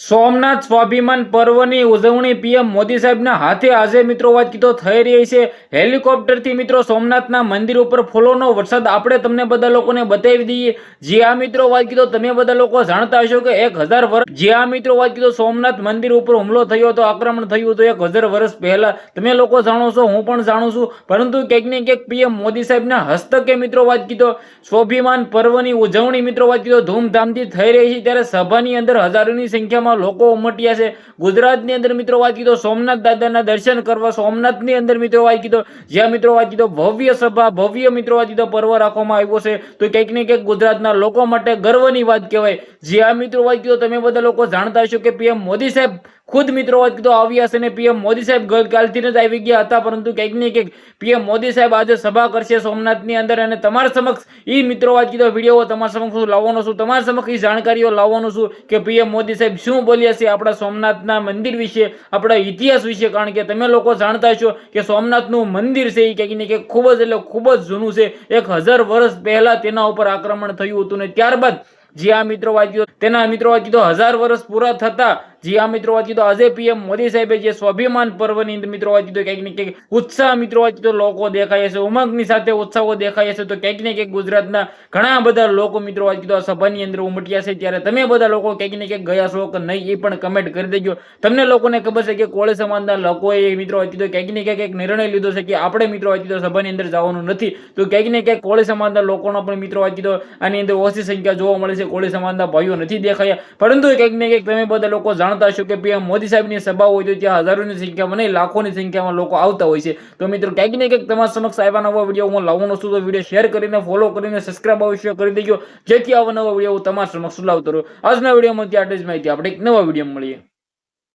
સોમનાથ સ્વાભિમાન પર્વની ઉજવણી પીએમ મોદી સાહેબના હાથે આજે મિત્રો વાત કીધો થઈ રહી છે। હેલિકોપ્ટરથી મિત્રો સોમનાથના મંદિર ઉપર ફૂલોનો વરસાદ આપણે તમને બધા લોકોને બતાવી દઈએ। જે આ મિત્રો વાત કીધો તમે બધા લોકો જાણતા હશો કે 1000 વર્ષ જે આ મિત્રો વાત કીધો સોમનાથ મંદિર ઉપર હુમલો થયો હતો, આક્રમણ થયું હતું 1000 વર્ષ પહેલા। તમે લોકો જાણો છો, હું પણ જાણું છું, પરંતુ ક્યાંક ને ક્યાંક પીએમ મોદી સાહેબના હસ્તકે મિત્રો વાત કીધો સ્વાભિમાન પર્વની ઉજવણી મિત્રો વાત કીધો ધૂમધામથી થઈ રહી છે। ત્યારે સભાની અંદર હજારોની સંખ્યામાં લોકો ઉમટ્યા છે। ગુજરાતની અંદર મિત્રો વાત કીધો સોમનાથ દાદાના દર્શન કરવા સોમનાથની અંદર મિત્રો વાત કીધો જ્યાં મિત્રો વાત કીધો ભવ્ય સભા ભવ્ય મિત્રો વાત કીધો પર્વ રાખવામાં આવ્યો છે। તો ક્યાંક ને ક્યાંક ગુજરાતના લોકો માટે ગર્વની વાત કહેવાય। જ્યાં મિત્રો વાત કીધો તમે બધા લોકો જાણતા હશો કે પીએમ મોદી સાહેબ ખુદ મિત્રો વાત કીધો આવ્યા છે અને પીએમ મોદી સાહેબ ગઈકાલથી જ આવી ગયા હતા, પરંતુ ક્યાંક ને ક્યાંક પીએમ મોદી સાહેબ આજે સભા કરશે સોમનાથની અંદર અને તમારા સમક્ષ એ મિત્રો વાત કીધો વિડીયો તમારા સમક્ષ લાવવાનો છું, તમારા સમક્ષ એ જાણકારીઓ લાવવાનો છું કે પીએમ મોદી સાહેબ શું બોલ્યા છે આપણા સોમનાથના મંદિર વિશે, આપણા ઇતિહાસ વિશે। કારણ કે તમે લોકો જાણતા છો કે સોમનાથનું મંદિર છે એ ક્યાંક ને ક્યાંક ખૂબ જ એટલે ખૂબ જ જૂનું છે। 1000 વર્ષ પહેલા તેના ઉપર આક્રમણ થયું હતું ને ત્યારબાદ જે આ મિત્રો વાત કીધો તેના મિત્રો વાત કીધો 1000 વર્ષ પૂરા થતા જે આ મિત્રો વાત કીધો આજે પીએમ મોદી સાહેબે જે સ્વાભિમાન પર્વની અંદર મિત્રો વાત કીધો ક્યાંક ને ક્યાંક ઉત્સાહ મિત્રો વાત કીધો લોકો દેખાય છે, ઉમંગની સાથે ઉત્સાહો દેખાય છે। તો ક્યાંક ને ક્યાંક ગુજરાતના ઘણા બધા લોકો મિત્રો વાત કીધો સભાની અંદર ઉમટ્યા છે। ત્યારે તમે બધા લોકો ક્યાંક ને ક્યાંક ગયા છો કે નહીં એ પણ કમેન્ટ કરી દેજો। તમને લોકોને ખબર છે કે કોળી સમાજના લોકોએ મિત્રો વાત કીધો ક્યાંક ને ક્યાંક એક નિર્ણય લીધો છે કે આપણે મિત્રો વાત કીધો સભાની અંદર જવાનું નથી। તો ક્યાંક ને ક્યાંક કોળી સમાજના લોકોનો પણ મિત્રો વાત કીધો આની અંદર ઓછી સંખ્યા જોવા મળે છે, કોળી સમાજના ભાઈઓ નથી દેખાયા। પરંતુ ક્યાંક ને ક્યાંક તમે બધા લોકો જાણતા હશો કે પીએમ મોદી સાહેબની સભા હોય તો ત્યાં હજારોની સંખ્યામાં નહીં લાખોની સંખ્યામાં લોકો આવતા હોય છે। તો મિત્રો ક્યાંક ને ક્યાંક તમારા સમક્ષ આવા નવા વિડીયો હું લાવવાનો છું, તો વિડીયો શેર કરીને ફોલો કરીને સબસ્ક્રાઇબ અવશ્ય કરી દેજો, જેથી આવા નવા વિડીયો હું તમારા સમક્ષ લાવતો રહું। આજના વિડીયોમાં આટલી જ માહિતી, આપણે એક નવા વિડીયો મળીએ।